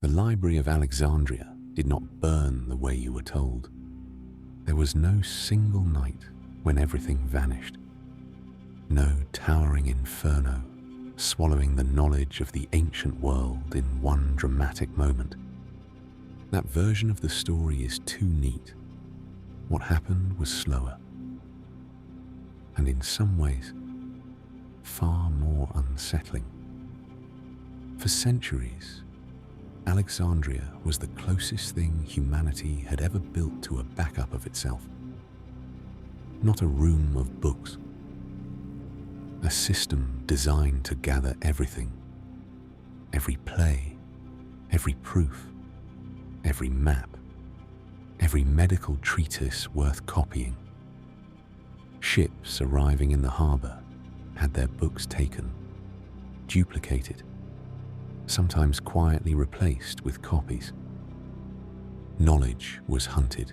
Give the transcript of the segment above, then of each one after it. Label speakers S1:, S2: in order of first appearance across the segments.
S1: The Library of Alexandria did not burn the way you were told. There was no single night when everything vanished. No towering inferno swallowing the knowledge of the ancient world in one dramatic moment. That version of the story is too neat. What happened was slower, and in some ways, far more unsettling. For centuries, Alexandria was the closest thing humanity had ever built to a backup of itself. Not a room of books. A system designed to gather everything. Every play, every proof, every map, every medical treatise worth copying. Ships arriving in the harbor had their books taken, duplicated, sometimes quietly replaced with copies. Knowledge was hunted,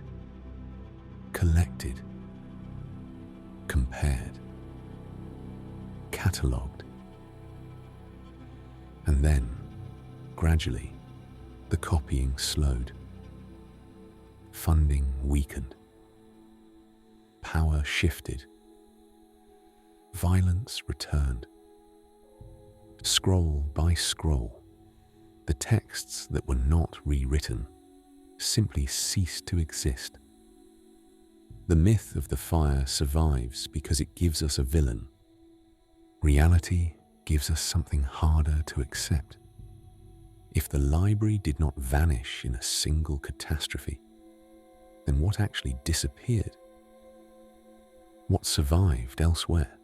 S1: collected, compared, catalogued. And then, gradually, the copying slowed. Funding weakened. Power shifted. Violence returned. Scroll by scroll, the texts that were not rewritten simply ceased to exist. The myth of the fire survives because it gives us a villain. Reality gives us something harder to accept. If the library did not vanish in a single catastrophe, then what actually disappeared? What survived elsewhere?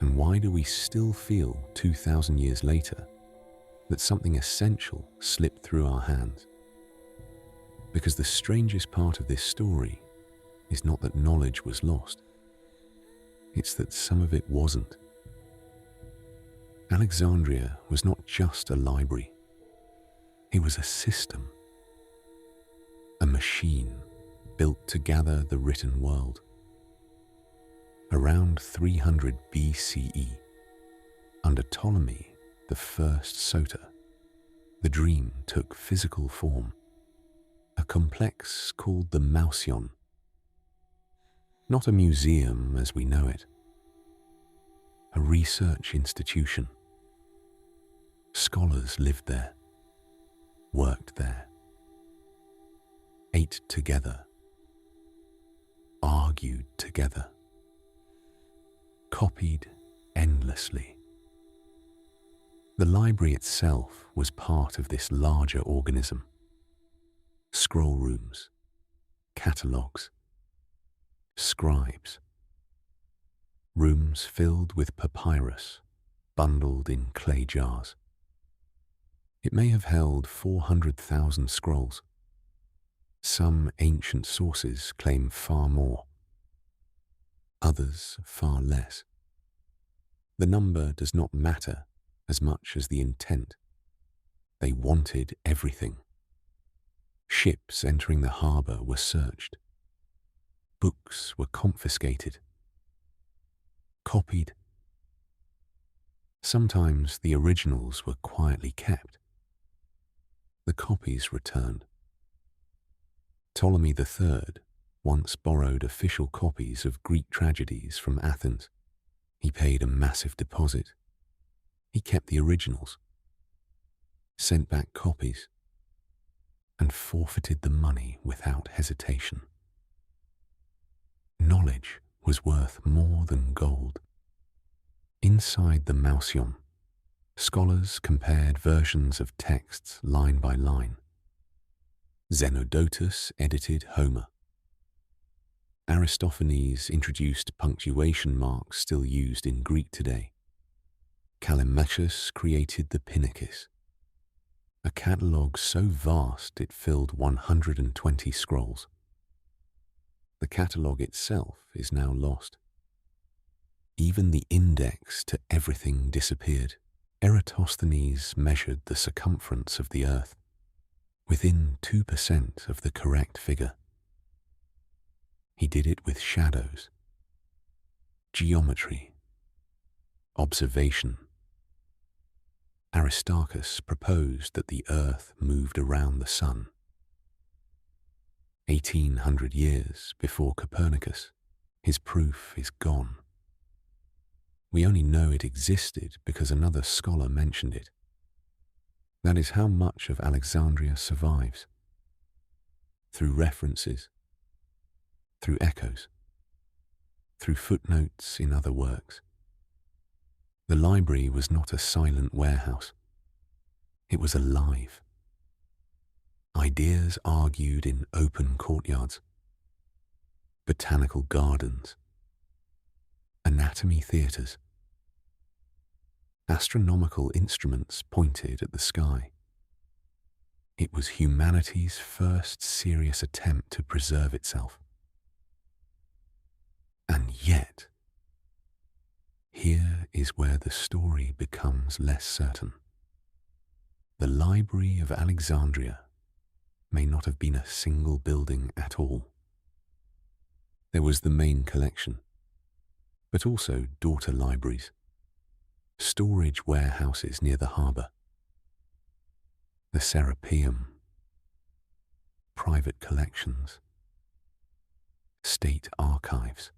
S1: And why do we still feel 2,000 years later that something essential slipped through our hands? Because the strangest part of this story is not that knowledge was lost. It's that some of it wasn't. Alexandria was not just a library. It was a system. A machine built to gather the written world. Around 300 BCE, under Ptolemy, the first Soter, the dream took physical form, a complex called the Mausion. Not a museum as we know it, a research institution. Scholars lived there, worked there, ate together, argued together, copied endlessly. The library itself was part of this larger organism. Scroll rooms, catalogues, scribes, rooms filled with papyrus bundled in clay jars. It may have held 400,000 scrolls. Some ancient sources claim far more, others far less. The number does not matter as much as the intent. They wanted everything. Ships entering the harbor were searched. Books were confiscated, copied. Sometimes the originals were quietly kept. The copies returned. Ptolemy III once borrowed official copies of Greek tragedies from Athens. He paid a massive deposit. He kept the originals, sent back copies, and forfeited the money without hesitation. Knowledge was worth more than gold. Inside the Mausion, scholars compared versions of texts line by line. Zenodotus edited Homer. Aristophanes introduced punctuation marks still used in Greek today. Callimachus created the Pinakis, a catalogue so vast it filled 120 scrolls. The catalogue itself is now lost. Even the index to everything disappeared. Eratosthenes measured the circumference of the earth, within 2% of the correct figure. He did it with shadows, geometry, observation, Aristarchus proposed that the earth moved around the sun. 1800 years before Copernicus, his proof is gone. We only know it existed because another scholar mentioned it. That is how much of Alexandria survives. Through references, through echoes, through footnotes in other works. The library was not a silent warehouse. It was alive. Ideas argued in open courtyards, botanical gardens, anatomy theatres. Astronomical instruments pointed at the sky. It was humanity's first serious attempt to preserve itself. And yet, here is where the story becomes less certain. The Library of Alexandria may not have been a single building at all. There was the main collection, but also daughter libraries, storage warehouses near the harbour, the Serapeum, private collections, state archives.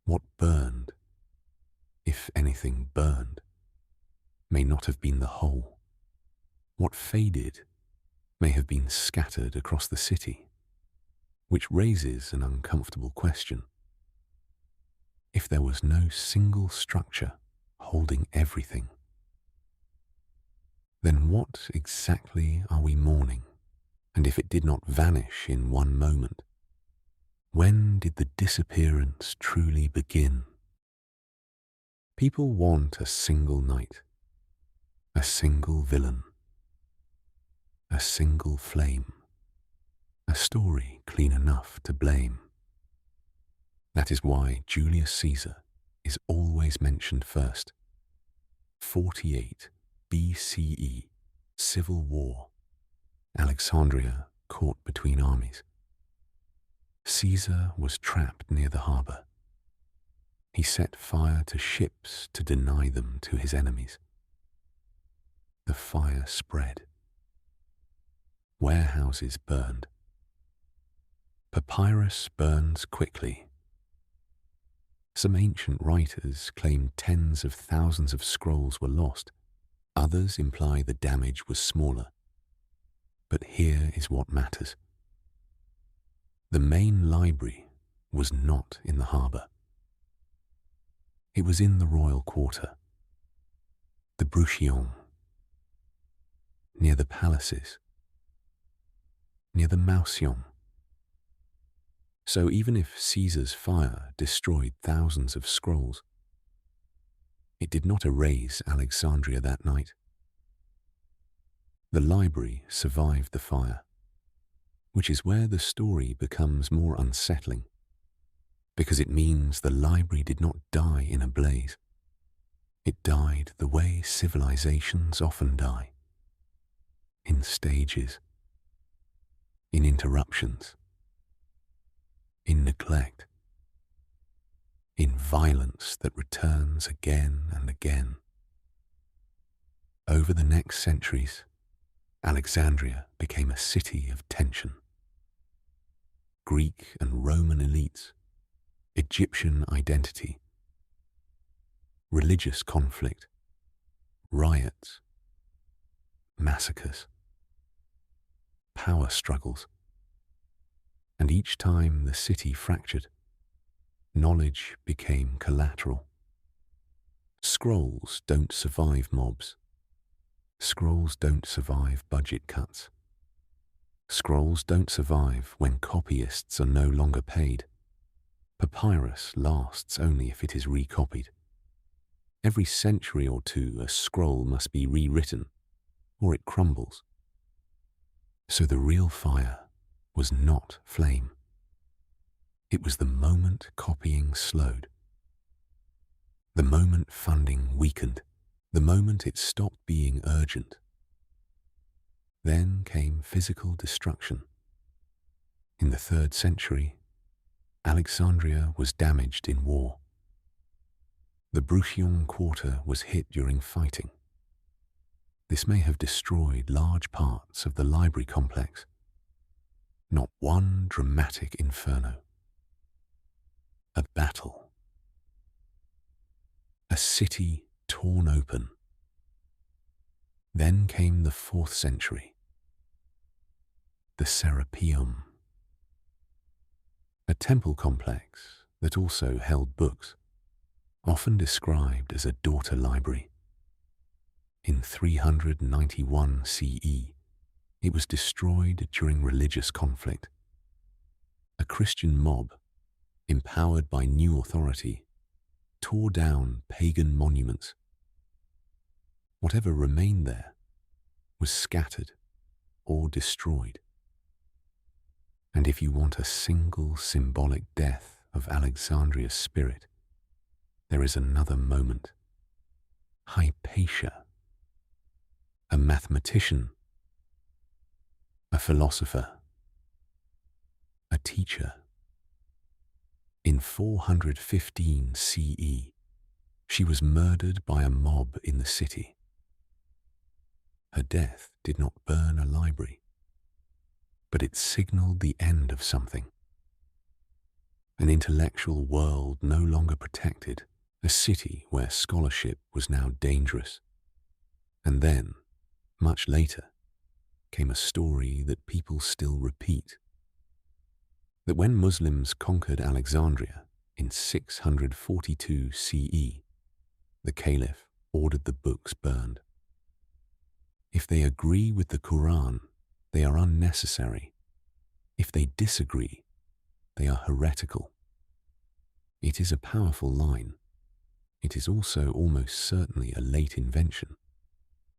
S1: What burned, if anything burned, may not have been the whole. What faded may have been scattered across the city, which raises an uncomfortable question. If there was no single structure holding everything, then what exactly are we mourning? And if it did not vanish in one moment, when did the disappearance truly begin? People want a single night, a single villain, a single flame, a story clean enough to blame. That is why Julius Caesar is always mentioned first. 48 BCE, civil war, Alexandria caught between armies. Caesar was trapped near the harbour. He set fire to ships to deny them to his enemies. The fire spread. Warehouses burned. Papyrus burns quickly. Some ancient writers claim tens of thousands of scrolls were lost. Others imply the damage was smaller. But here is what matters. The main library was not in the harbour. It was in the royal quarter, the Bruchillon, near the palaces, near the Mausion. So even if Caesar's fire destroyed thousands of scrolls, it did not erase Alexandria that night. The library survived the fire, which is where the story becomes more unsettling, because it means the library did not die in a blaze. It died the way civilizations often die, in stages, in interruptions, in neglect, in violence that returns again and again. Over the next centuries, Alexandria became a city of tension. Greek and Roman elites, Egyptian identity, religious conflict, riots, massacres, power struggles. And each time the city fractured, knowledge became collateral. Scrolls don't survive mobs. Scrolls don't survive budget cuts. Scrolls don't survive when copyists are no longer paid. Papyrus lasts only if it is recopied. Every century or two, a scroll must be rewritten, or it crumbles. So the real fire was not flame. It was the moment copying slowed, the moment funding weakened, the moment it stopped being urgent. Then came physical destruction. In the 3rd century, Alexandria was damaged in war. The Bruchillon quarter was hit during fighting. This may have destroyed large parts of the library complex. Not one dramatic inferno. A battle. A city torn open. Then came the 4th century. The Serapeum. A temple complex that also held books, often described as a daughter library. In 391 CE, it was destroyed during religious conflict. A Christian mob, empowered by new authority, tore down pagan monuments. Whatever remained there was scattered or destroyed. And if you want a single symbolic death of Alexandria's spirit, there is another moment. Hypatia, a mathematician, a philosopher, a teacher. In 415 CE, she was murdered by a mob in the city. Her death did not burn a library, but it signaled the end of something. An intellectual world no longer protected, a city where scholarship was now dangerous. And then, much later, came a story that people still repeat. That when Muslims conquered Alexandria in 642 CE, the Caliph ordered the books burned. If they agree with the Quran, they are unnecessary. If they disagree, they are heretical. It is a powerful line. It is also almost certainly a late invention.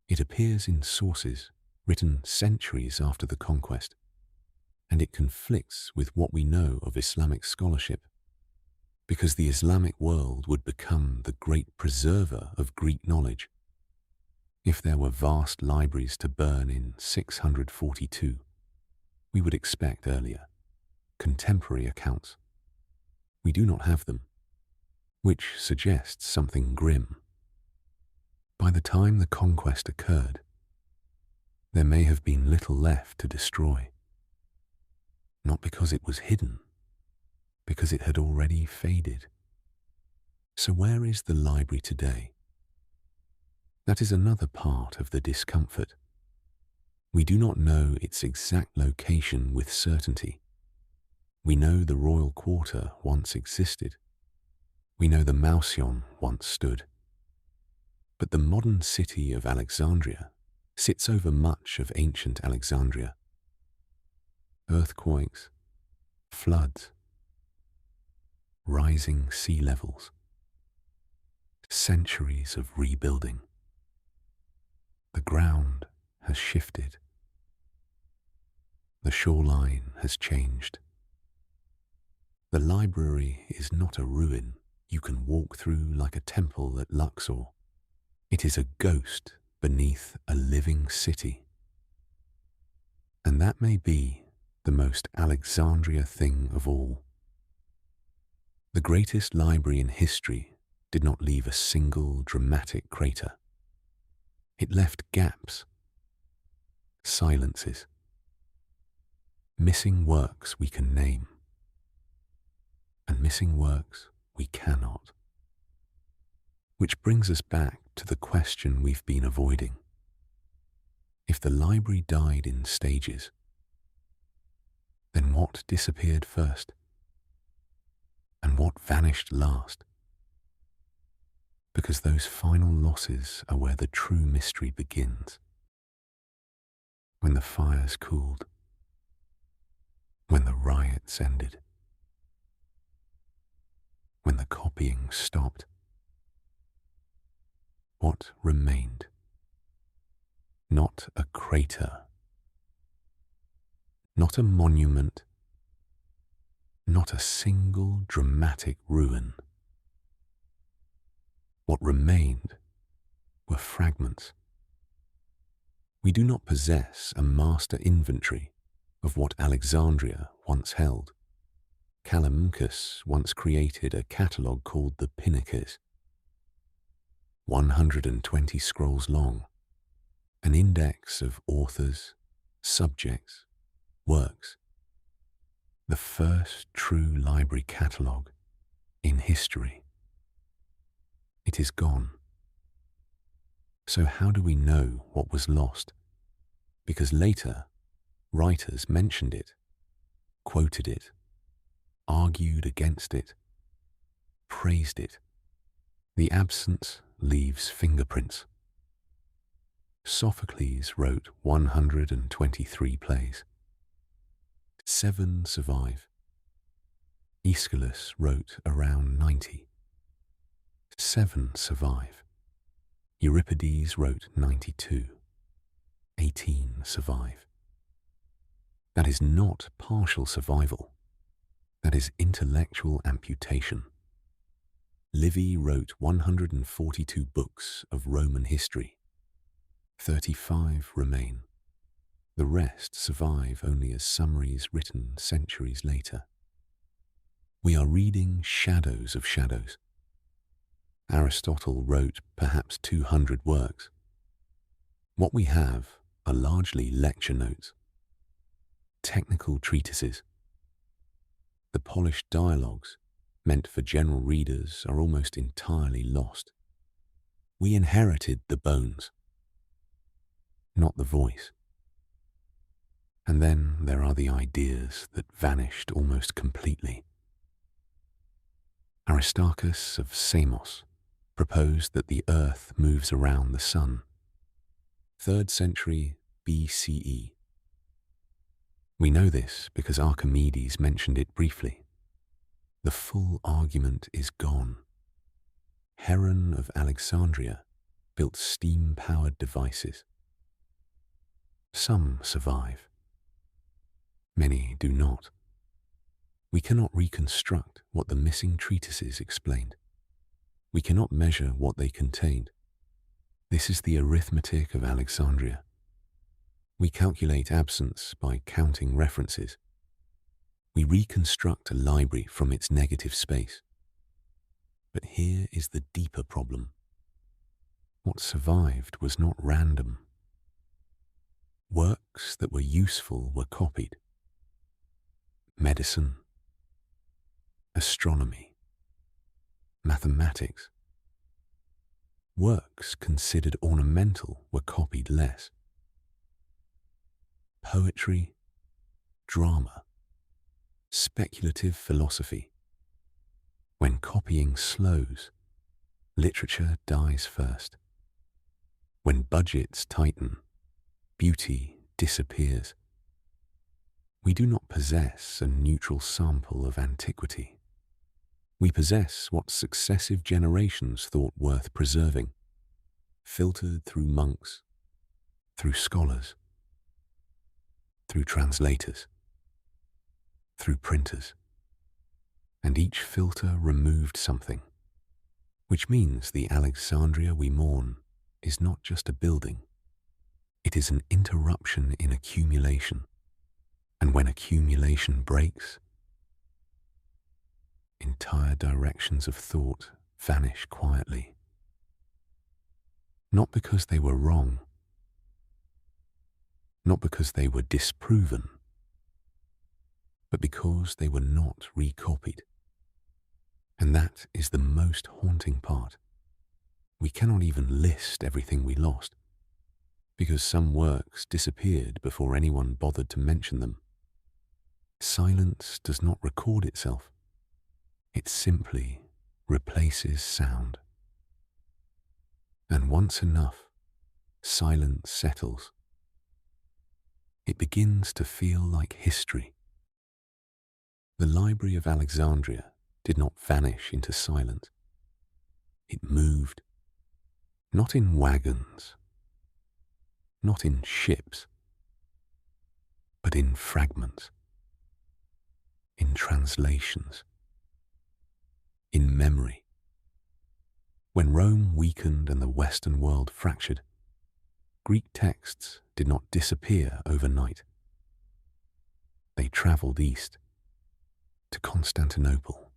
S1: It appears in sources written centuries after the conquest, and it conflicts with what we know of Islamic scholarship, because the Islamic world would become the great preserver of Greek knowledge. If there were vast libraries to burn in 642, we would expect earlier, contemporary accounts. We do not have them, which suggests something grim. By the time the conquest occurred, there may have been little left to destroy. Not because it was hidden, because it had already faded. So where is the library today? That is another part of the discomfort. We do not know its exact location with certainty. We know the royal quarter once existed. We know the Mausion once stood. But the modern city of Alexandria sits over much of ancient Alexandria. Earthquakes, floods, rising sea levels, centuries of rebuilding. The ground has shifted. The shoreline has changed. The library is not a ruin you can walk through like a temple at Luxor. It is a ghost beneath a living city. And that may be the most Alexandria thing of all. The greatest library in history did not leave a single dramatic crater. It left gaps, silences, missing works we can name, and missing works we cannot. Which brings us back to the question we've been avoiding. If the library died in stages, then what disappeared first? And what vanished last? Because those final losses are where the true mystery begins. When the fires cooled, when the riots ended, when the copying stopped, what remained? Not a crater, not a monument, not a single dramatic ruin. What remained were fragments. We do not possess a master inventory of what Alexandria once held. Callimachus once created a catalogue called the Pinakes, 120 scrolls long, an index of authors, subjects, works, the first true library catalogue in history. It is gone. So how do we know what was lost? Because later, writers mentioned it, quoted it, argued against it, praised it. The absence leaves fingerprints. Sophocles wrote 123 plays. 7 survive. Aeschylus wrote around 90. 7 survive. Euripides wrote 92. 18 survive. That is not partial survival. That is intellectual amputation. Livy wrote 142 books of Roman history. 35 remain. The rest survive only as summaries written centuries later. We are reading shadows of shadows. Aristotle wrote perhaps 200 works. What we have are largely lecture notes, technical treatises. The polished dialogues meant for general readers are almost entirely lost. We inherited the bones, not the voice. And then there are the ideas that vanished almost completely. Aristarchus of Samos proposed that the earth moves around the sun. 3rd century BCE. We know this because Archimedes mentioned it briefly. The full argument is gone. Heron of Alexandria built steam-powered devices. Some survive. Many do not. We cannot reconstruct what the missing treatises explained. We cannot measure what they contained. This is the arithmetic of Alexandria. We calculate absence by counting references. We reconstruct a library from its negative space. But here is the deeper problem. What survived was not random. Works that were useful were copied. Medicine, astronomy, mathematics. Works considered ornamental were copied less. Poetry, drama, speculative philosophy. When copying slows, literature dies first. When budgets tighten, beauty disappears. We do not possess a neutral sample of antiquity. We possess what successive generations thought worth preserving, filtered through monks, through scholars, through translators, through printers. And each filter removed something, which means the Alexandria we mourn is not just a building. It is an interruption in accumulation. And when accumulation breaks, entire directions of thought vanish quietly. Not because they were wrong, not because they were disproven, but because they were not recopied. And that is the most haunting part. We cannot even list everything we lost, because some works disappeared before anyone bothered to mention them. Silence does not record itself. It simply replaces sound. And once enough, silence settles. It begins to feel like history. The Library of Alexandria did not vanish into silence. It moved, not in wagons, not in ships, but in fragments, in translations, in memory. When Rome weakened and the Western world fractured, Greek texts did not disappear overnight. They traveled east, to Constantinople,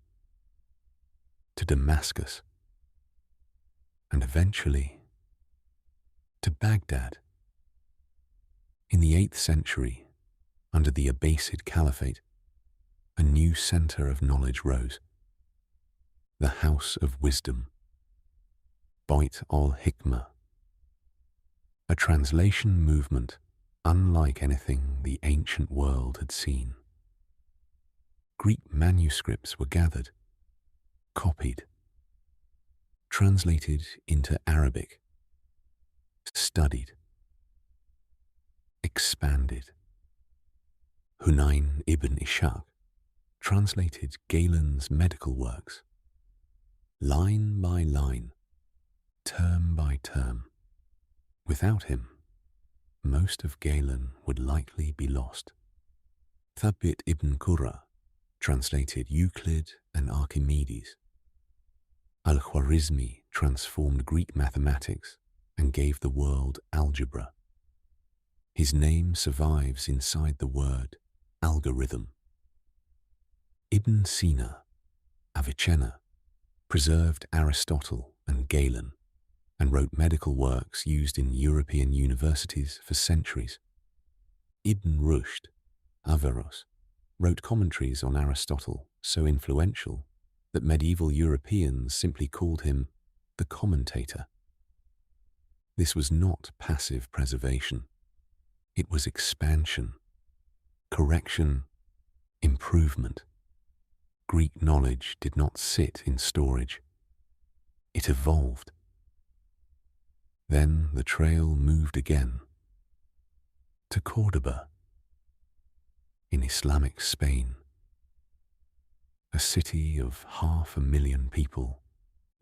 S1: to Damascus, and eventually to Baghdad. the 8th century, under the Abbasid Caliphate, a new center of knowledge rose. The House of Wisdom, Beit al-Hikmah, a translation movement unlike anything the ancient world had seen. Greek manuscripts were gathered, copied, translated into Arabic, studied, expanded. Hunayn ibn Ishaq translated Galen's medical works, line by line, term by term. Without him, most of Galen would likely be lost. Thabit ibn Qurra translated Euclid and Archimedes. Al-Khwarizmi transformed Greek mathematics and gave the world algebra. His name survives inside the word algorithm. Ibn Sina, Avicenna, preserved Aristotle and Galen and wrote medical works used in European universities for centuries. Ibn Rushd, Averroes, wrote commentaries on Aristotle so influential that medieval Europeans simply called him the commentator. This was not passive preservation. It was expansion, correction, improvement. Greek knowledge did not sit in storage. It evolved. Then the trail moved again to Cordoba, in Islamic Spain, a city of 500,000 people,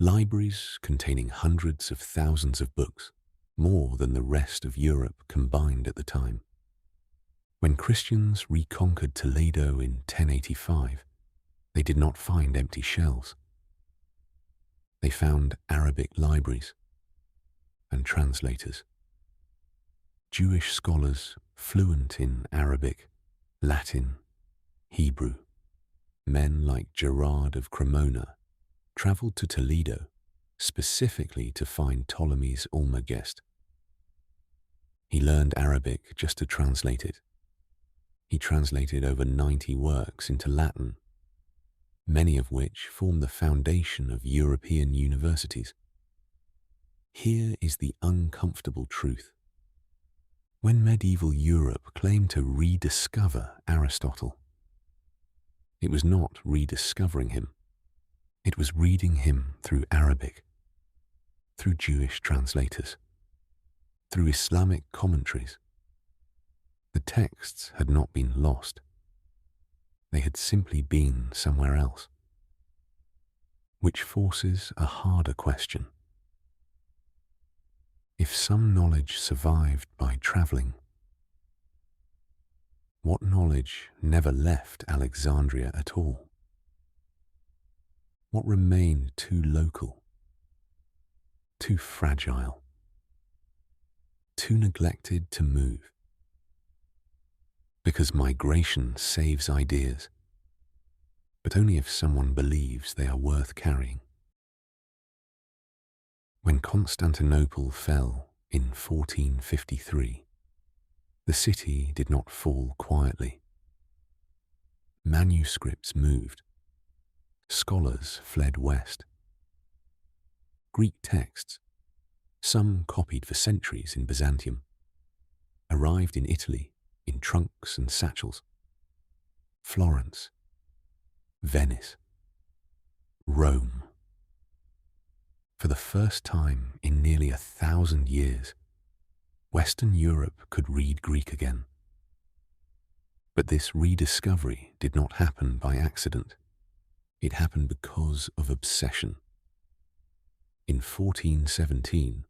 S1: libraries containing hundreds of thousands of books, more than the rest of Europe combined at the time. When Christians reconquered Toledo in 1085, they did not find empty shelves. They found Arabic libraries and translators, Jewish scholars fluent in Arabic, Latin, Hebrew. Men like Gerard of Cremona traveled to Toledo specifically to find Ptolemies' Almagest. He learned Arabic just to translate it. He translated over 90 works into Latin, many of which form the foundation of European universities. Here is the uncomfortable truth. When medieval Europe claimed to rediscover Aristotle, it was not rediscovering him. It was reading him through Arabic, through Jewish translators, through Islamic commentaries. The texts had not been lost. They had simply been somewhere else. Which forces a harder question. If some knowledge survived by travelling, what knowledge never left Alexandria at all? What remained too local, too fragile, too neglected to move? Because migration saves ideas, but only if someone believes they are worth carrying. When Constantinople fell in 1453, the city did not fall quietly. Manuscripts moved. Scholars fled west. Greek texts, some copied for centuries in Byzantium, arrived in Italy in trunks and satchels. Florence, Venice, Rome. For the first time in nearly 1,000 years, Western Europe could read Greek again. But this rediscovery did not happen by accident. It happened because of obsession. In 1417,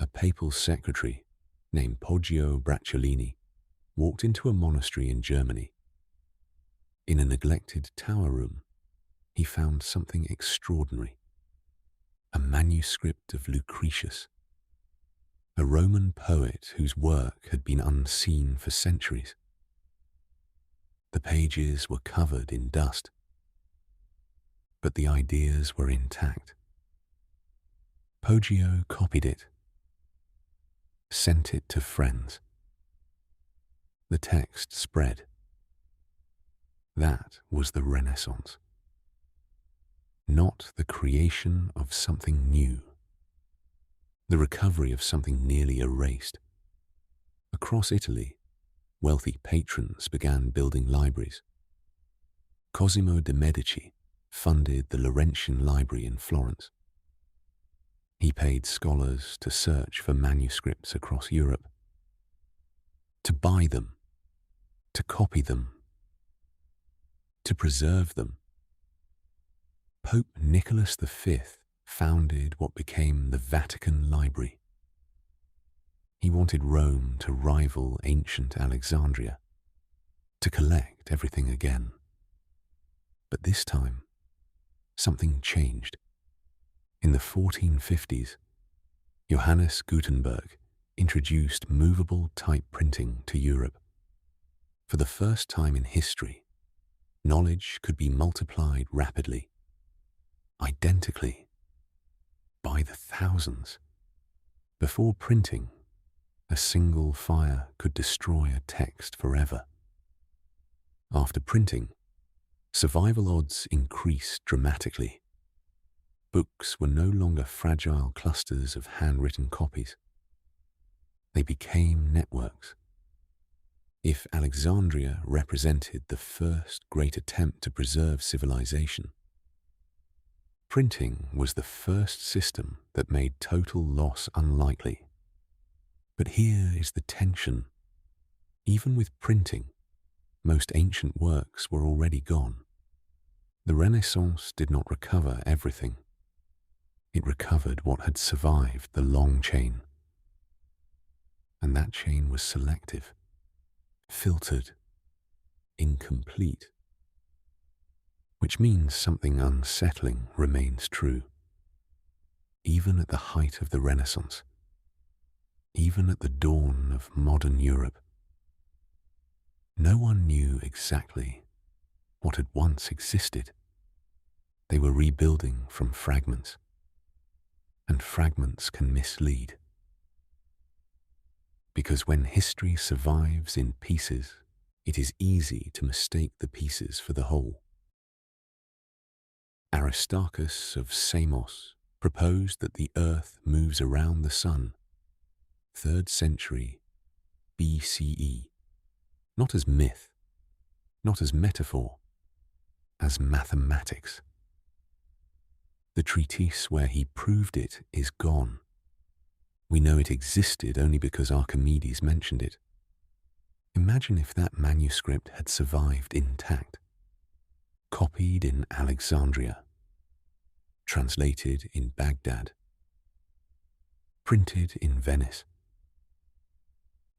S1: a papal secretary named Poggio Bracciolini walked into a monastery in Germany. In a neglected tower room, he found something extraordinary. A manuscript of Lucretius, a Roman poet whose work had been unseen for centuries. The pages were covered in dust, but the ideas were intact. Poggio copied it, sent it to friends. The text spread. That was the Renaissance. Not the creation of something new, the recovery of something nearly erased. Across Italy, wealthy patrons began building libraries. Cosimo de' Medici funded the Laurentian Library in Florence. He paid scholars to search for manuscripts across Europe, to buy them, to copy them, to preserve them. Pope Nicholas V founded what became the Vatican Library. He wanted Rome to rival ancient Alexandria, to collect everything again. But this time, something changed. In the 1450s, Johannes Gutenberg introduced movable type printing to Europe. For the first time in history, knowledge could be multiplied rapidly, identically, by the thousands. Before printing, a single fire could destroy a text forever. After printing, survival odds increased dramatically. Books were no longer fragile clusters of handwritten copies. They became networks. If Alexandria represented the first great attempt to preserve civilization, printing was the first system that made total loss unlikely. But here is the tension. Even with printing, most ancient works were already gone. The Renaissance did not recover everything. It recovered what had survived the long chain. And that chain was selective, filtered, incomplete. Which means something unsettling remains true. Even at the height of the Renaissance, even at the dawn of modern Europe, no one knew exactly what had once existed. They were rebuilding from fragments, and fragments can mislead. Because when history survives in pieces, it is easy to mistake the pieces for the whole. Aristarchus of Samos proposed that the earth moves around the sun, 3rd century BCE, not as myth, not as metaphor, as mathematics. The treatise where he proved it is gone. We know it existed only because Archimedes mentioned it. Imagine if that manuscript had survived intact, copied in Alexandria, translated in Baghdad, printed in Venice,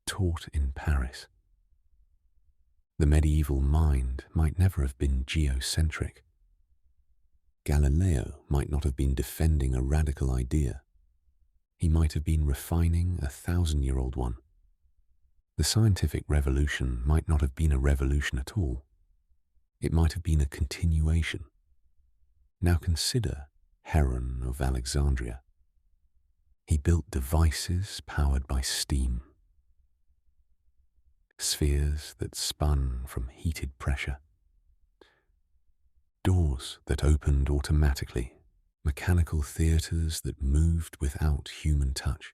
S1: taught in Paris. The medieval mind might never have been geocentric. Galileo might not have been defending a radical idea. He might have been refining a 1,000-year-old one. The scientific revolution might not have been a revolution at all. It might have been a continuation. Now consider Heron of Alexandria. He built devices powered by steam, spheres that spun from heated pressure, doors that opened automatically, mechanical theatres that moved without human touch.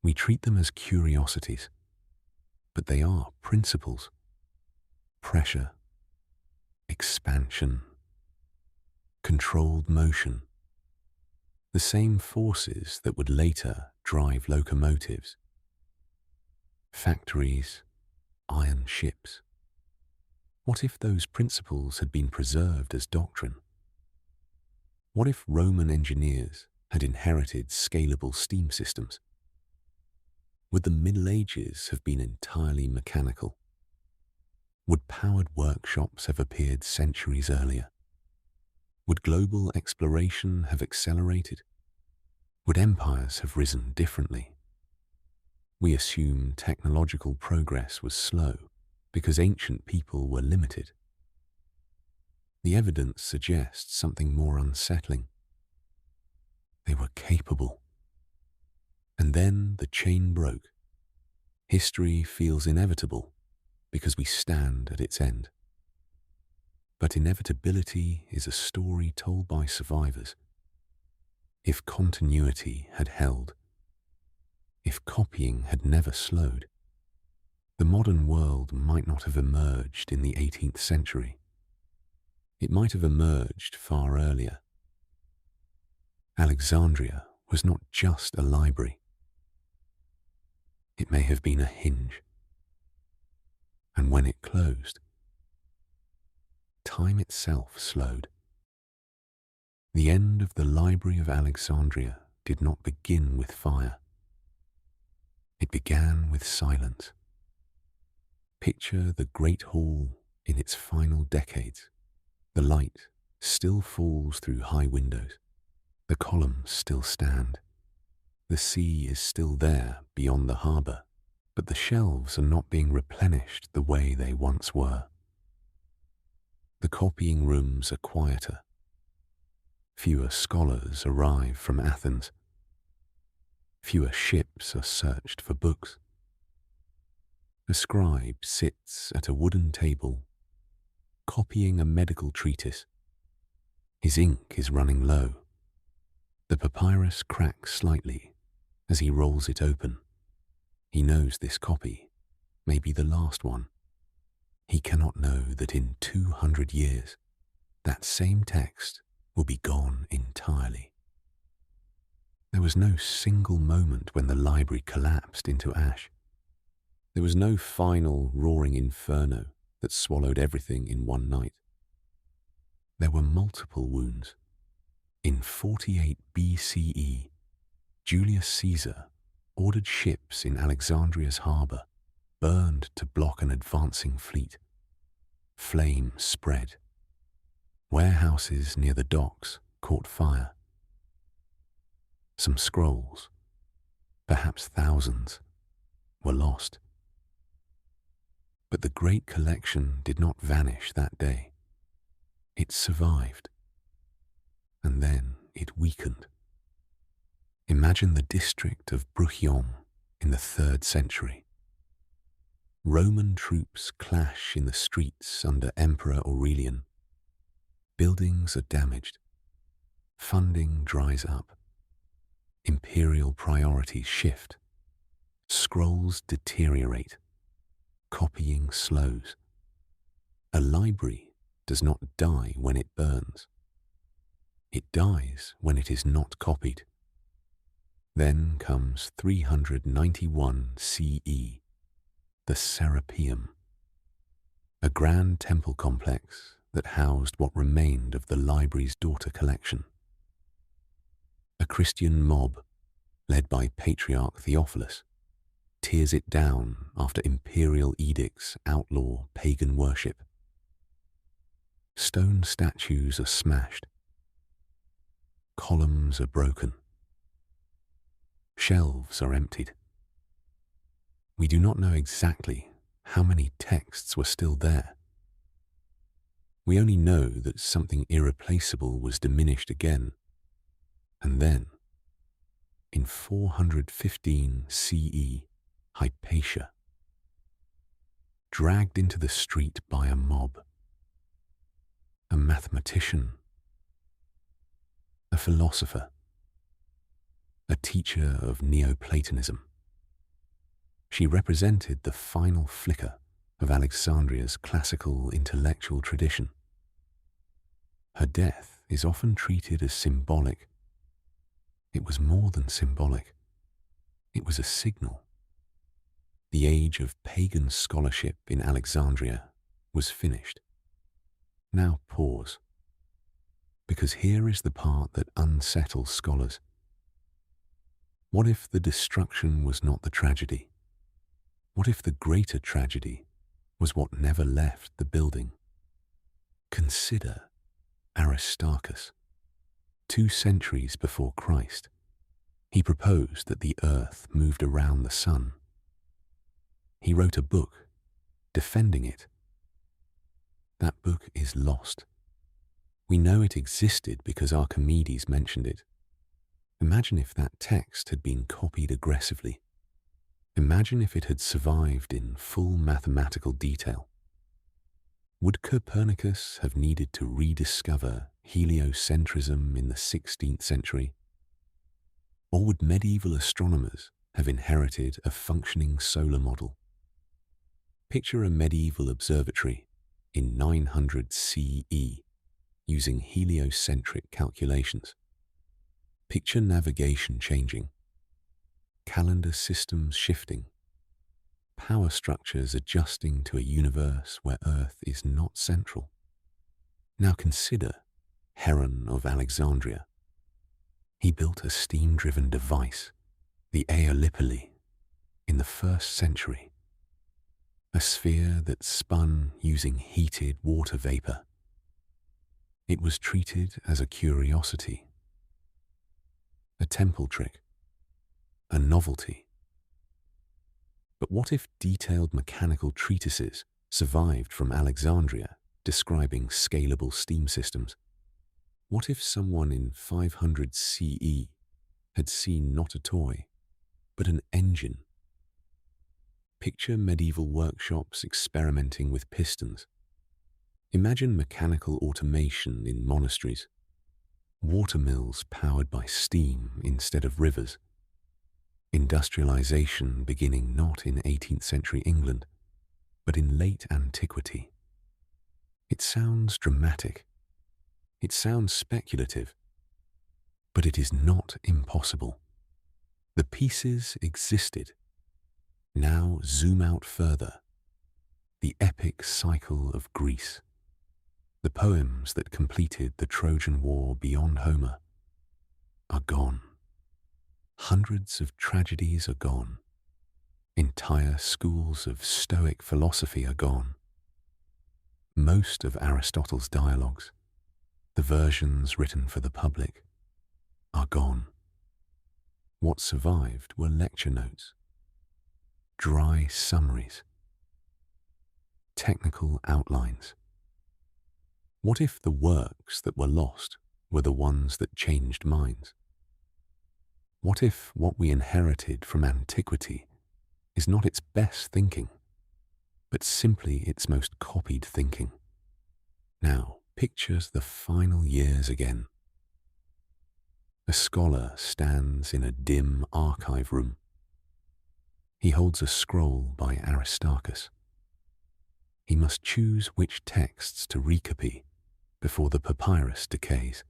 S1: We treat them as curiosities, but they are principles. Pressure, expansion, controlled motion, the same forces that would later drive locomotives, factories, iron ships. What if those principles had been preserved as doctrine? What if Roman engineers had inherited scalable steam systems? Would the Middle Ages have been entirely mechanical? Would powered workshops have appeared centuries earlier? Would global exploration have accelerated? Would empires have risen differently? We assume technological progress was slow because ancient people were limited. The evidence suggests something more unsettling. They were capable. And then the chain broke. History feels inevitable because we stand at its end. But inevitability is a story told by survivors. If continuity had held, if copying had never slowed, the modern world might not have emerged in the 18th century. It might have emerged far earlier. Alexandria was not just a library. It may have been a hinge. And when it closed, time itself slowed. The end of the Library of Alexandria did not begin with fire. It began with silence. Picture the Great Hall in its final decades. The light still falls through high windows. The columns still stand. The sea is still there beyond the harbour, but the shelves are not being replenished the way they once were. The copying rooms are quieter. Fewer scholars arrive from Athens. Fewer ships are searched for books. A scribe sits at a wooden table, copying a medical treatise. His ink is running low. The papyrus cracks slightly as he rolls it open. He knows this copy may be the last one. He cannot know that in 200 years, that same text will be gone entirely. There was no single moment when the library collapsed into ash. There was no final roaring inferno that swallowed everything in one night. There were multiple wounds. In 48 BCE, Julius Caesar ordered ships in Alexandria's harbour burned to block an advancing fleet. Flames spread. Warehouses near the docks caught fire. Some scrolls, perhaps thousands, were lost. But the great collection did not vanish that day. It survived. And then it weakened. Imagine the district of Bruchion in the 3rd century. Roman troops clash in the streets under Emperor Aurelian. Buildings are damaged. Funding dries up. Imperial priorities shift. Scrolls deteriorate. Copying slows. A library does not die when it burns. It dies when it is not copied. Then comes 391 CE, the Serapeum, a grand temple complex that housed what remained of the library's daughter collection. A Christian mob, led by Patriarch Theophilus, tears it down after imperial edicts outlaw pagan worship. Stone statues are smashed. Columns are broken. Shelves are emptied. We do not know exactly how many texts were still there. We only know that something irreplaceable was diminished again, and then, in 415 CE, Hypatia, dragged into the street by a mob. A mathematician, a philosopher, a teacher of Neoplatonism. She represented the final flicker of Alexandria's classical intellectual tradition. Her death is often treated as symbolic. It was more than symbolic. It was a signal. The age of pagan scholarship in Alexandria was finished. Now pause, because here is the part that unsettles scholars. What if the destruction was not the tragedy? What if the greater tragedy was what never left the building? Consider Aristarchus. 2 centuries before Christ, he proposed that the earth moved around the sun. He wrote a book defending it. That book is lost. We know it existed because Archimedes mentioned it. Imagine if that text had been copied aggressively. Imagine if it had survived in full mathematical detail. Would Copernicus have needed to rediscover heliocentrism in the 16th century? Or would medieval astronomers have inherited a functioning solar model? Picture a medieval observatory in 900 CE using heliocentric calculations. Picture navigation changing, calendar systems shifting, power structures adjusting to a universe where Earth is not central. Now consider Heron of Alexandria. He built a steam-driven device, the Aeolipile, in the 1st century, a sphere that spun using heated water vapor. It was treated as a curiosity, a temple trick, a novelty. But what if detailed mechanical treatises survived from Alexandria describing scalable steam systems? What if someone in 500 CE had seen not a toy, but an engine? Picture medieval workshops experimenting with pistons. Imagine mechanical automation in monasteries, water mills powered by steam instead of rivers, industrialization beginning not in 18th century England, but in late antiquity. It sounds dramatic. It sounds speculative. But it is not impossible. The pieces existed. Now zoom out further. The epic cycle of Greece. The poems that completed the Trojan War beyond Homer are gone. Hundreds of tragedies are gone. Entire schools of Stoic philosophy are gone. Most of Aristotle's dialogues, the versions written for the public, are gone. What survived were lecture notes, dry summaries, technical outlines. What if the works that were lost were the ones that changed minds? What if what we inherited from antiquity is not its best thinking, but simply its most copied thinking? Now, pictures the final years again. A scholar stands in a dim archive room. He holds a scroll by Aristarchus. He must choose which texts to recopy before the papyrus decays.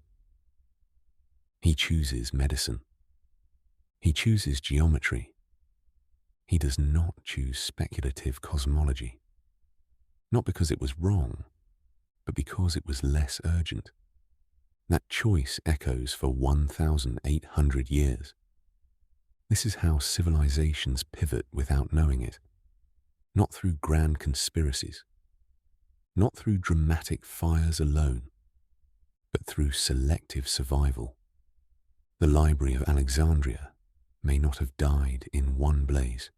S1: He chooses medicine. He chooses geometry. He does not choose speculative cosmology. Not because it was wrong, but because it was less urgent. That choice echoes for 1,800 years. This is how civilizations pivot without knowing it. Not through grand conspiracies, not through dramatic fires alone, but through selective survival. The Library of Alexandria may not have died in one blaze,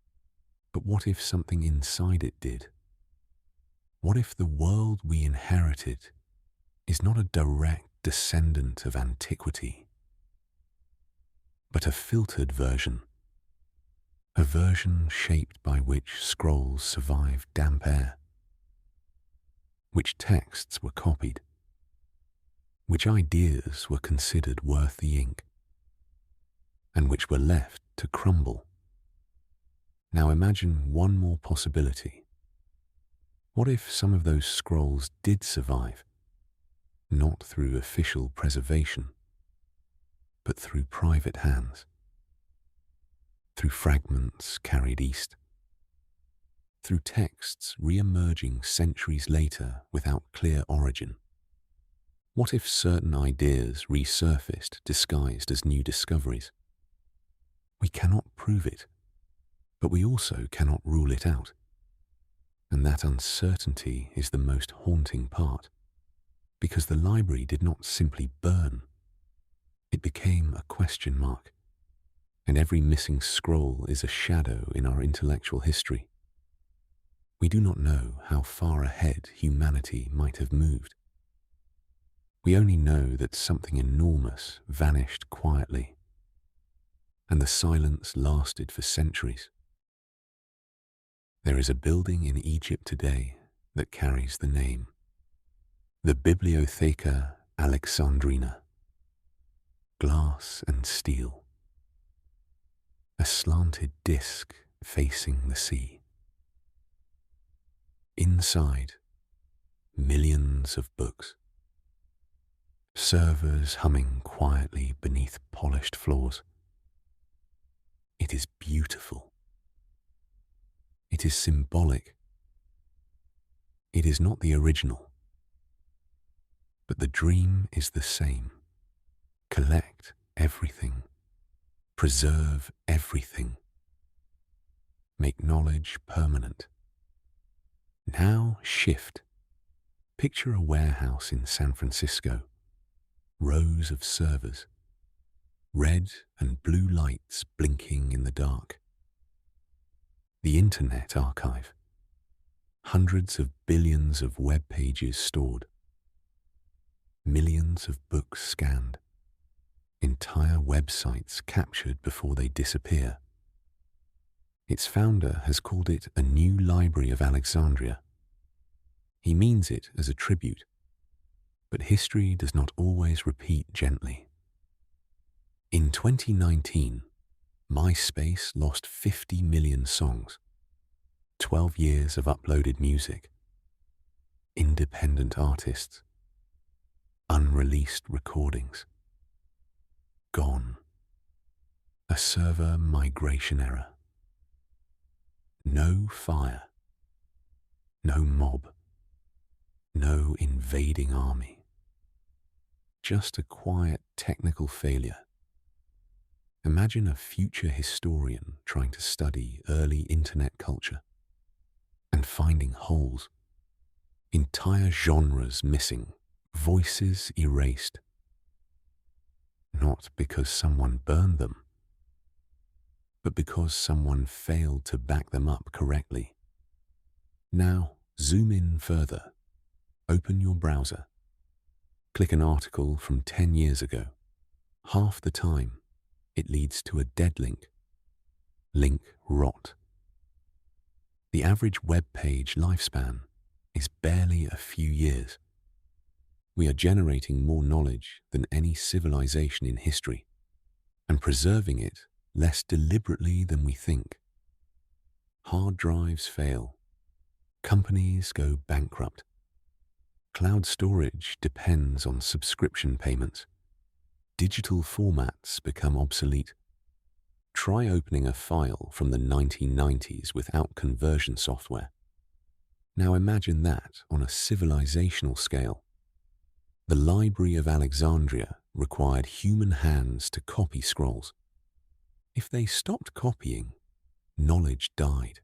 S1: but what if something inside it did? What if the world we inherited is not a direct descendant of antiquity, but a filtered version, a version shaped by which scrolls survived damp air, which texts were copied, which ideas were considered worth the ink, and which were left to crumble? Now imagine one more possibility. What if some of those scrolls did survive, not through official preservation, but through private hands, through fragments carried east, through texts re-emerging centuries later without clear origin? What if certain ideas resurfaced disguised as new discoveries? We cannot prove it, but we also cannot rule it out. And that uncertainty is the most haunting part, because the library did not simply burn. It became a question mark, and every missing scroll is a shadow in our intellectual history. We do not know how far ahead humanity might have moved. We only know that something enormous vanished quietly, and the silence lasted for centuries. There is a building in Egypt today that carries the name, the Bibliotheca Alexandrina, glass and steel, a slanted disc facing the sea. Inside, millions of books, servers humming quietly beneath polished floors. It is beautiful. It is symbolic. It is not the original, but the dream is the same. Collect everything, preserve everything, make knowledge permanent. Now shift. Picture a warehouse in San Francisco, rows of servers, red and blue lights blinking in the dark. The Internet Archive, hundreds of billions of web pages stored, millions of books scanned, entire websites captured before they disappear. Its founder has called it a new Library of Alexandria. He means it as a tribute, but history does not always repeat gently. In 2019, MySpace lost 50 million songs, 12 years of uploaded music, independent artists, unreleased recordings. Gone. A server migration error. No fire. No mob. No invading army. Just a quiet technical failure. Imagine a future historian trying to study early internet culture and finding holes, entire genres missing, voices erased. Not because someone burned them, but because someone failed to back them up correctly. Now, zoom in further. Open your browser. Click an article from 10 years ago. Half the time, it leads to a dead link. Link rot. The average web page lifespan is barely a few years. We are generating more knowledge than any civilization in history, and preserving it less deliberately than we think. Hard drives fail. Companies go bankrupt. Cloud storage depends on subscription payments. Digital formats become obsolete. Try opening a file from the 1990s without conversion software. Now imagine that on a civilizational scale. The Library of Alexandria required human hands to copy scrolls. If they stopped copying, knowledge died.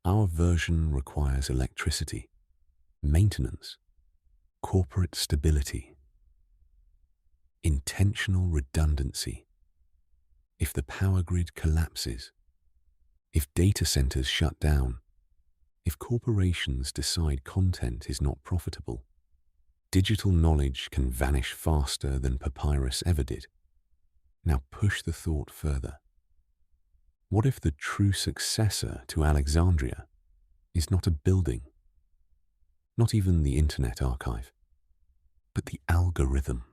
S1: Our version requires electricity, maintenance, corporate stability, intentional redundancy. If the power grid collapses, if data centers shut down, if corporations decide content is not profitable, digital knowledge can vanish faster than papyrus ever did. Now push the thought further. What if the true successor to Alexandria is not a building, not even the Internet Archive, but the algorithm?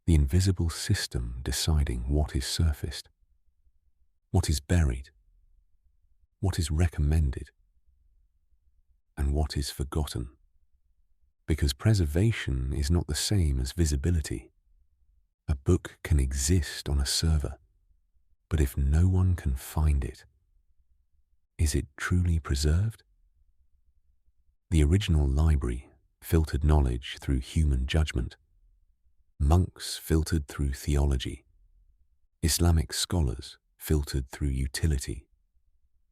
S1: The invisible system deciding what is surfaced, what is buried, what is recommended, and what is forgotten. Because preservation is not the same as visibility. A book can exist on a server, but if no one can find it, is it truly preserved? The original library filtered knowledge through human judgment. Monks filtered through theology. Islamic scholars filtered through utility.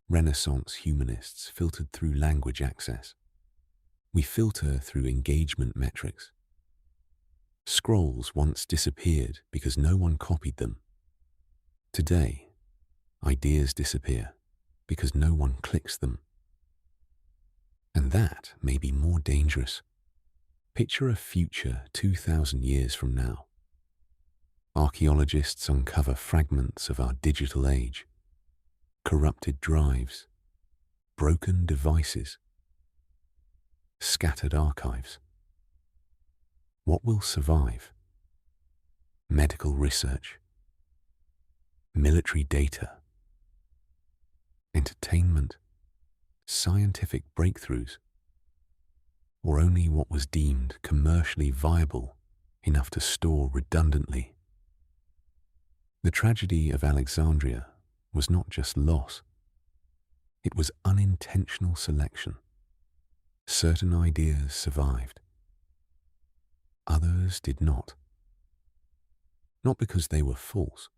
S1: Renaissance humanists filtered through language access. We filter through engagement metrics. Scrolls once disappeared because no one copied them. Today, ideas disappear because no one clicks them. And that may be more dangerous. Picture a future 2,000 years from now. Archaeologists uncover fragments of our digital age. corrupted drives, broken devices, scattered archives. What will survive? Medical research, military data, entertainment, scientific breakthroughs, or only what was deemed commercially viable enough to store redundantly? The tragedy of Alexandria was not just loss, it was unintentional selection. Certain ideas survived, others did not. Not because they were false,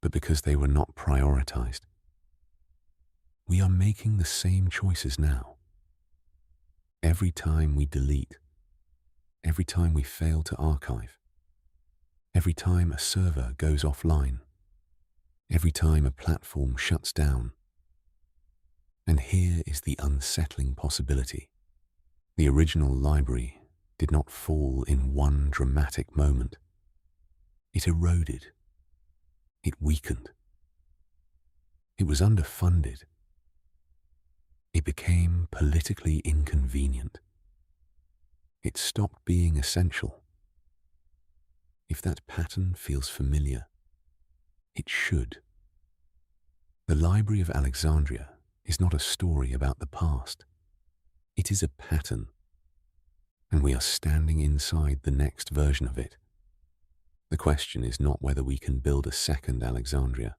S1: but because they were not prioritized. We are making the same choices now. Every time we delete, every time we fail to archive, every time a server goes offline, every time a platform shuts down. And here is the unsettling possibility. The original library did not fall in one dramatic moment. It eroded. It weakened. It was underfunded. It became politically inconvenient. It stopped being essential. If that pattern feels familiar, it should. The Library of Alexandria is not a story about the past. It is a pattern, and we are standing inside the next version of it. The question is not whether we can build a second Alexandria.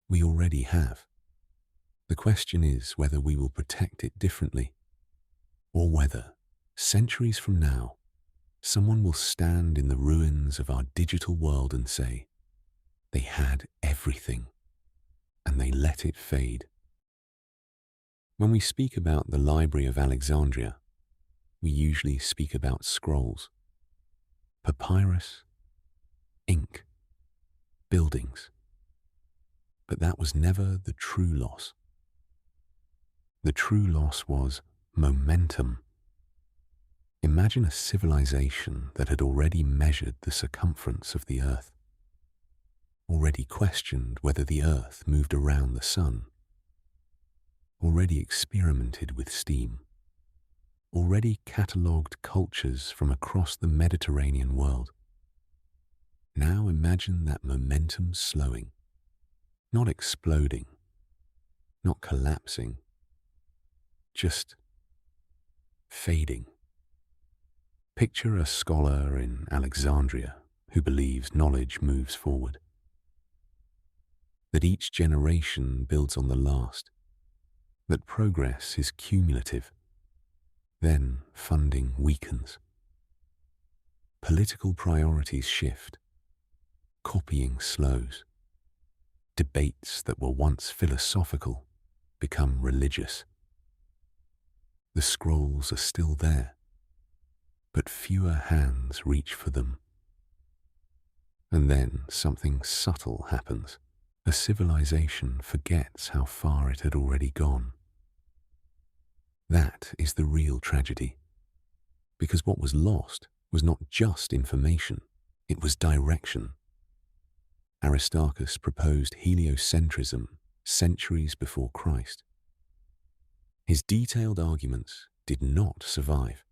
S1: We already have. The question is whether we will protect it differently, or whether, centuries from now, someone will stand in the ruins of our digital world and say, they had everything, and they let it fade. When we speak about the Library of Alexandria, we usually speak about scrolls, papyrus, ink, buildings. But that was never the true loss. The true loss was momentum. Imagine a civilization that had already measured the circumference of the Earth, already questioned whether the Earth moved around the sun, already experimented with steam, already catalogued cultures from across the Mediterranean world. Now imagine that momentum slowing, not exploding, not collapsing, just fading. Picture a scholar in Alexandria who believes knowledge moves forward, that each generation builds on the last, that progress is cumulative. Then funding weakens. Political priorities shift. Copying slows. Debates that were once philosophical become religious. The scrolls are still there, but fewer hands reach for them. And then something subtle happens. A civilization forgets how far it had already gone. That is the real tragedy, because what was lost was not just information, it was direction. Aristarchus proposed heliocentrism centuries before Christ. His detailed arguments did not survive,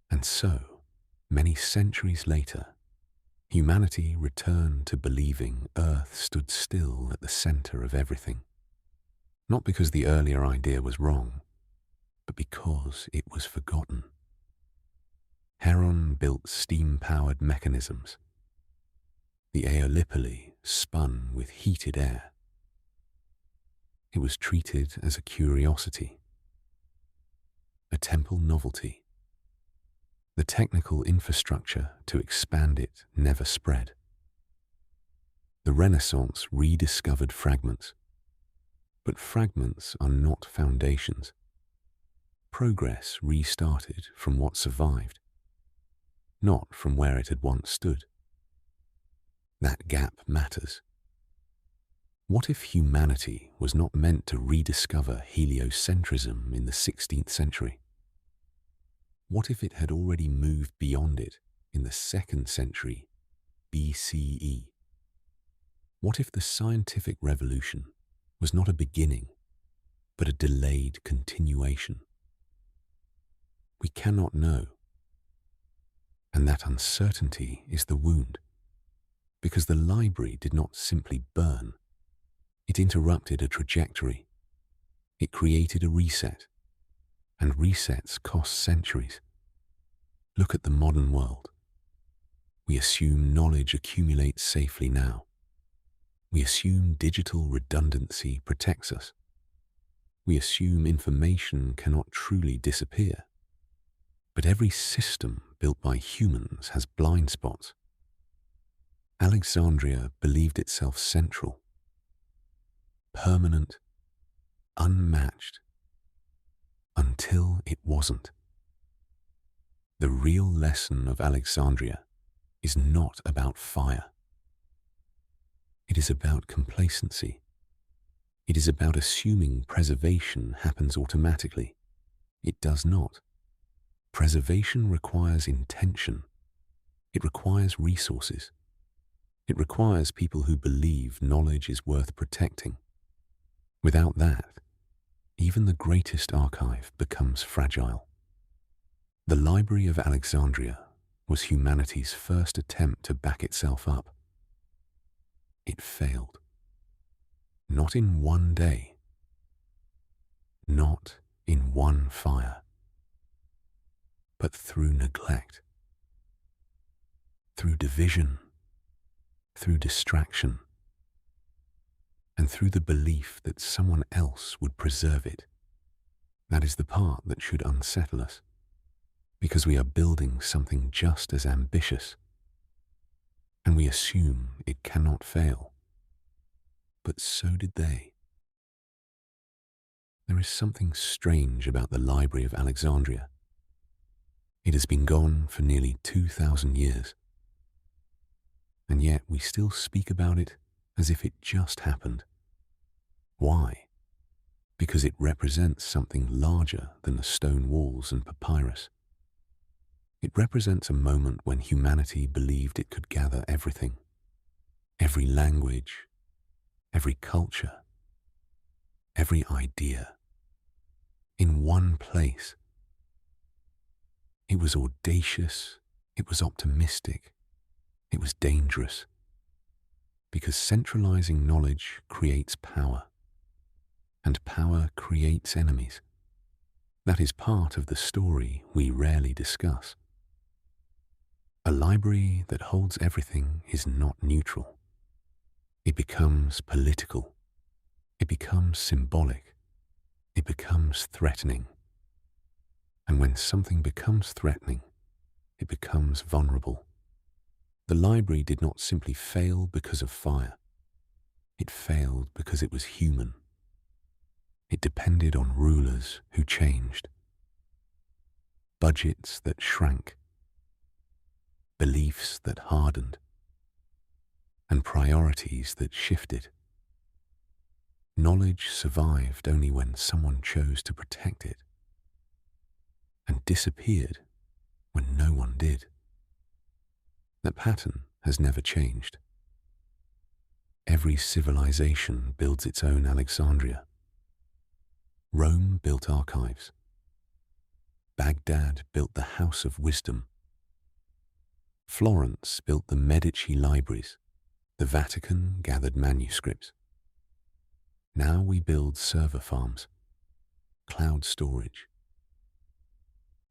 S1: and so, many centuries later, humanity returned to believing Earth stood still at the center of everything. Not because the earlier idea was wrong, but because it was forgotten. Heron built steam-powered mechanisms. The Aeolipoli spun with heated air. It was treated as a curiosity, a temple novelty. The technical infrastructure to expand it never spread. The Renaissance rediscovered fragments, but fragments are not foundations. Progress restarted from what survived, not from where it had once stood. That gap matters. What if humanity was not meant to rediscover heliocentrism in the 16th century? What if it had already moved beyond it in the 2nd century BCE? What if the scientific revolution, was not a beginning, but a delayed continuation. We cannot know, and that uncertainty is the wound, because the library did not simply burn, it interrupted a trajectory. It created a reset, and resets cost centuries. Look at the modern world. We assume knowledge accumulates safely now. We assume digital redundancy protects us. We assume information cannot truly disappear. But every system built by humans has blind spots. Alexandria believed itself central, permanent, unmatched, until it wasn't. The real lesson of Alexandria is not about fire. It is about complacency. It is about assuming preservation happens automatically. It does not. Preservation requires intention. It requires resources. It requires people who believe knowledge is worth protecting. Without that, even the greatest archive becomes fragile. The Library of Alexandria was humanity's first attempt to back itself up. It failed. Not in one day. Not in one fire. But through neglect. Through division. Through distraction. And through the belief that someone else would preserve it. That is the part that should unsettle us, because we are building something just as ambitious, and we assume it cannot fail. But so did they. There is something strange about the Library of Alexandria. It has been gone for nearly 2,000 years, and yet we still speak about it as if it just happened. Why? Because it represents something larger than the stone walls and papyrus. It represents a moment when humanity believed it could gather everything, every language, every culture, every idea, in one place. It was audacious, it was optimistic, it was dangerous, because centralizing knowledge creates power, and power creates enemies. That is part of the story we rarely discuss. A library that holds everything is not neutral. It becomes political. It becomes symbolic. It becomes threatening. And when something becomes threatening, it becomes vulnerable. The library did not simply fail because of fire. It failed because it was human. It depended on rulers who changed, budgets that shrank, beliefs that hardened, and priorities that shifted. Knowledge survived only when someone chose to protect it, and disappeared when no one did. That pattern has never changed. Every civilization builds its own Alexandria. Rome built archives. Baghdad built the House of Wisdom. Florence built the Medici libraries. The Vatican gathered manuscripts. Now we build server farms, cloud storage,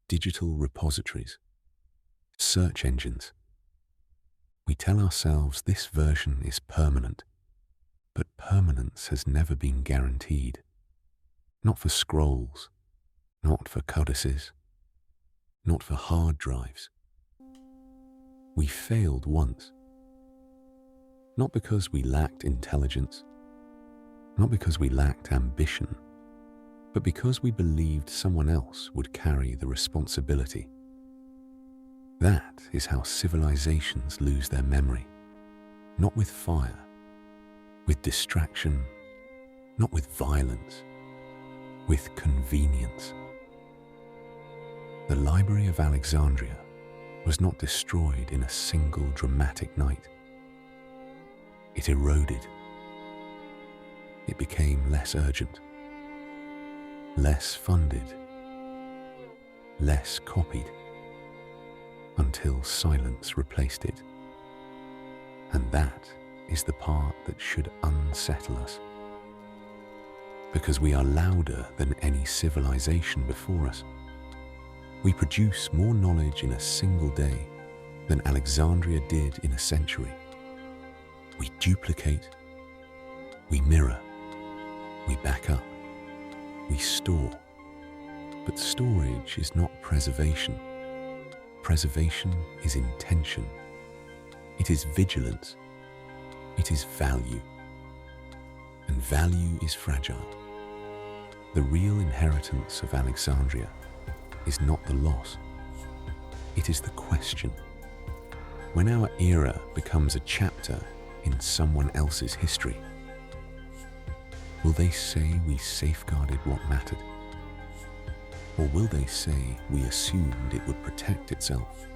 S1: digital repositories, search engines. We tell ourselves this version is permanent, but permanence has never been guaranteed. Not for scrolls, not for codices, not for hard drives. We failed once. Not because we lacked intelligence, not because we lacked ambition, but because we believed someone else would carry the responsibility. That is how civilizations lose their memory. Not with fire, with distraction, not with violence, with convenience. The Library of Alexandria was not destroyed in a single dramatic night. It eroded. it became less urgent, less funded, less copied, until silence replaced it. And that is the part that should unsettle us, because we are louder than any civilization before us. We produce more knowledge in a single day than Alexandria did in a century. We duplicate, we mirror, we back up, we store. But storage is not preservation. Preservation is intention. It is vigilance. It is value. And value is fragile. The real inheritance of Alexandria is not the loss. It is the question. When our era becomes a chapter in someone else's history, will they say we safeguarded what mattered? Or will they say we assumed it would protect itself?